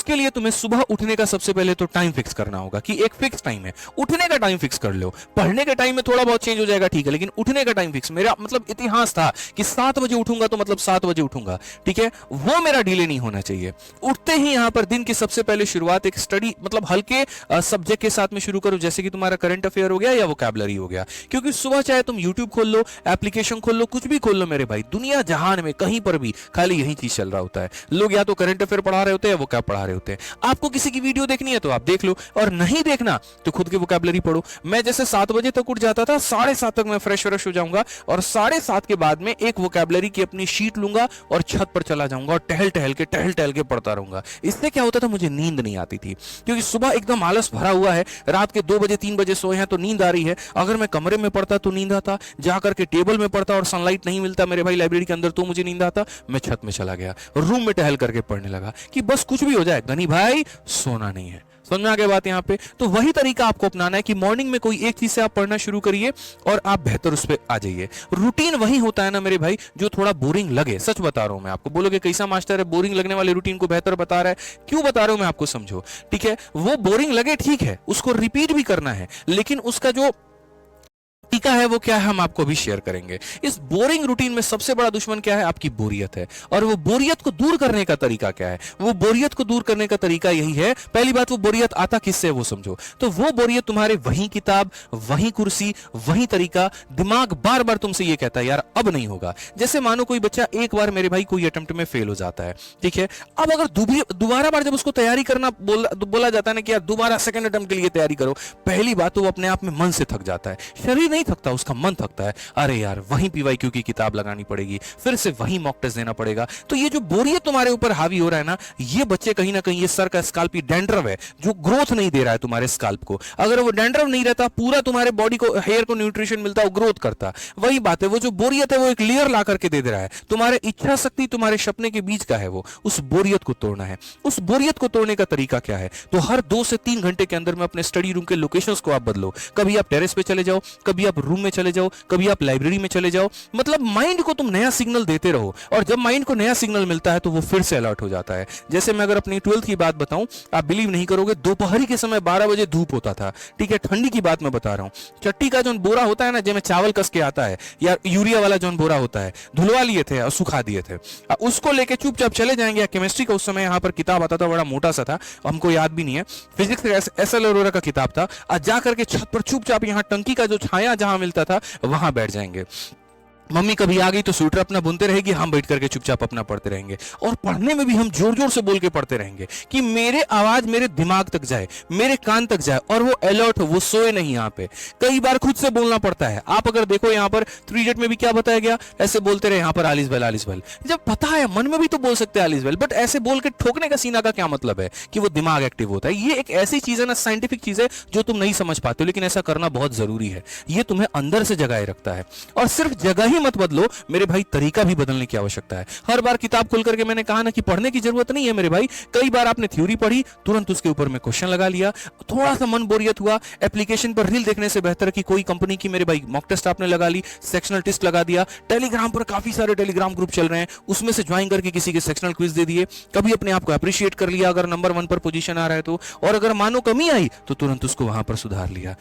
उसके लिए तुम्हें सुबह उठने का सबसे पहले तो टाइम फिक्स करना होगा कि एक फिक्स टाइम है, उठने का टाइम फिक्स कर लो। पढ़ने के टाइम में थोड़ा बहुत चेंज हो जाएगा, ठीक है, लेकिन उठने का टाइम फिक्स। मेरा मतलब इतिहास था कि 7 बजे उठूंगा तो मतलब 7 बजे उठूंगा, ठीक है, वो मेरा डिले नहीं होना चाहिए। उठते ही यहां पर दिन की सबसे पहले शुरुआत एक स्टडी मतलब हल्के सब्जेक्ट के साथ में शुरू करो, जैसे कि तुम्हारा करंट अफेयर हो गया या वोकैबुलरी हो गया। क्योंकि सुबह चाहे तुम यूट्यूब खोल लो, एप्लीकेशन खोल लो, कुछ भी खोल लो मेरे भाई, दुनिया जहान में कहीं पर भी खाली यही चीज चल रहा होता है। लोग या तो करंट अफेयर पढ़ा रहे होते हैं या वोकैब पढ़ा रहे होते हैं। आपको किसी की वीडियो देखनी है तो आप देख लो, और नहीं देखना तो खुद की वोकैबुलरी पढ़ो। मैं जैसे 7 बजे तक उठ जाता था, 7:30 तक मैं फ्रेश हो जाऊंगा और 7:30 के बाद में एक वोकैबुलरी की अपनी शीट लूंगा और छत पर चला जाऊंगा और टहल टहल के पढ़ता रहूंगा। इससे क्या होता था, मुझे नींद नहीं आती थी, क्योंकि सुबह एकदम आलस भरा हुआ है, रात के 2 बजे 3 बजे सोए हैं तो नींद आ रही है। अगर मैं कमरे में पढ़ता तो नींद आता, जाकर के टेबल में पढ़ता और सनलाइट नहीं मिलता मेरे भाई लाइब्रेरी के अंदर तो मुझे नींद आता। मैं छत में चला गया, रूम में टहल करके पढ़ने लगा कि बस कुछ भी हो जाए गनी भाई सोना नहीं है। समझ में आ गई बात यहां पे? तो वही तरीका आपको अपनाना है कि मॉर्निंग में कोई एक चीज से आप पढ़ना शुरू करिए और आप बेहतर उस पर आ जाइए। रूटीन वही होता है ना मेरे भाई जो थोड़ा बोरिंग लगे, सच बता रहा हूं मैं आपको। बोलोगे कैसा मास्टर है, बोरिंग लगने वाले रूटीन को बेहतर बता रहा है, क्यों बता रहा हूं मैं आपको, समझो, ठीक है। वो बोरिंग लगे ठीक है, उसको रिपीट भी करना है, लेकिन उसका जो तरीका है वो क्या है हम आपको भी शेयर करेंगे। इस बोरिंग रूटीन में सबसे बड़ा दुश्मन क्या है, आपकी बोरियत है। और वो बोरियत को दूर करने का तरीका क्या है, वो बोरियत को दूर करने का तरीका यही है, पहली बात वो बोरियत आता किससे वो समझो। तो वो बोरियत तुम्हारे वही किताब, वही कुर्सी, वही तरीका, दिमाग बार बार तुमसे ये कहता है यार अब नहीं होगा। जैसे मानो कोई बच्चा एक बार मेरे भाई कोई अटेम्प्ट में फेल हो जाता है, ठीक है, अब अगर दोबारा बार जब उसको तैयारी करना बोला जाता है ना कि यार दोबारा सेकंड अटेम्प्ट के लिए तैयारी करो, पहली बात तो वो अपने आप में मन से थक जाता है, शरीर नहीं थकता, उसका मन थकता है। अरे यार वहीं पीवाईक्यू की किताब लगानी पड़ेगी, फिर से वहीं मॉक टेस्ट देना पड़ेगा। तो ये जो बोरियत तुम्हारे ऊपर हावी हो रहा है ना, ये बच्चे कहीं ना कहीं ये सर का स्काल्पी डैंड्रफ है जो ग्रोथ नहीं दे रहा है तुम्हारे स्काल्प को। अगर वो डैंड्रफ नहीं रहता, पूरा तुम्हारे बॉडी को हेयर को न्यूट्रिशन मिलता, वो ग्रोथ करता। वही बात है, वो जो बोरियत है वो एक लेयर ला करके दे रहा है। तुम्हारे इच्छा शक्ति तुम्हारे सपने के बीच का है, वो उस बोरियत को तोड़ना है। उस बोरियत को तोड़ने का तरीका क्या है, तो हर 2 से 3 घंटे के अंदर में अपने स्टडी रूम के लोकेशंस को आप बदलो। कभी आप टेरेस पे चले जाओ, कभी आप रूम में चले जाओ, कभी आप लाइब्रेरी में चले जाओ। मतलब माइंड को तुम नया सिग्नल देते रहो, और जब माइंड को नया सिग्नल मिलता है तो वो फिर से अलर्ट हो जाता है। जैसे मैं अगर अपनी 12th की बात बताऊं, आप बिलीव नहीं करोगे, दोपहर के समय 12 बजे धूप होता था, ठीक है, ठंडी की बात मैं बता रहा हूं। चट्टी का जो बोरा होता है ना, जिसमें चावल कस के आता है, या यूरिया वाला जो बोरा होता है, धुलवा लिए थे और सुखा दिए थे, उसको लेके चुपचाप चले जाएंगे। केमिस्ट्री का उस समय यहां पर किताब आता था, बड़ा मोटा सा था, हमको याद भी नहीं है, फिजिक्स एसएल अरोरा का किताब था। आज जाकर के छत पर चुपचाप यहां टंकी का जो छाया जहां मिलता था वहां बैठ जाएंगे। मम्मी कभी आ गई तो स्वेटर अपना बुनते रहेगी, हम बैठ करके चुपचाप अपना पढ़ते रहेंगे। और पढ़ने में भी हम जोर जोर से बोल के पढ़ते रहेंगे कि मेरे आवाज मेरे दिमाग तक जाए, मेरे कान तक जाए, और वो अलर्ट हो, वो सोए नहीं। यहाँ पे कई बार खुद से बोलना पड़ता है। आप अगर देखो यहाँ पर 3 इडियट में भी क्या बताया गया, ऐसे बोलते रहे यहाँ पर आलिस बेल। जब पता है मन में भी तो बोल सकते हैं आलिस बेल, बट ऐसे बोल के ठोकने का सीना का क्या मतलब है कि वो दिमाग एक्टिव होता है। ये एक ऐसी चीज है ना, साइंटिफिक चीज है जो तुम नहीं समझ पाते हो, लेकिन ऐसा करना बहुत जरूरी है। ये तुम्हें अंदर से जगाए रखता है। और सिर्फ जगह ही मत बदलो मेरे भाई, तरीका भी बदलने की आवश्यकता है। हर बार किताब खोल करके मैंने कहा ना कि पढ़ने की जरूरत नहीं है मेरे भाई। कई बार आपने थ्योरी पढ़ी, तुरंत उसके ऊपर में क्वेश्चन लगा लिया, थोड़ा सा मन बोरियत हुआ, एप्लीकेशन पर रील देखने से बेहतर कि कोई कंपनी की मेरे भाई मॉक टेस्ट आपने लगा ली, सेक्शनल टेस्ट लगा दिया। टेलीग्राम पर काफी सारे टेलीग्राम ग्रुप चल रहे हैं, उसमें से ज्वाइन करके किसी के सेक्शनल क्विज दे दिए। कभी अपने आप को अप्रिशिएट कर लिया अगर नंबर 1 पर पोजीशन आ रहा है तो, और अगर मानो कमी आई तो तुरंत उसको वहां पर सुधार लिया।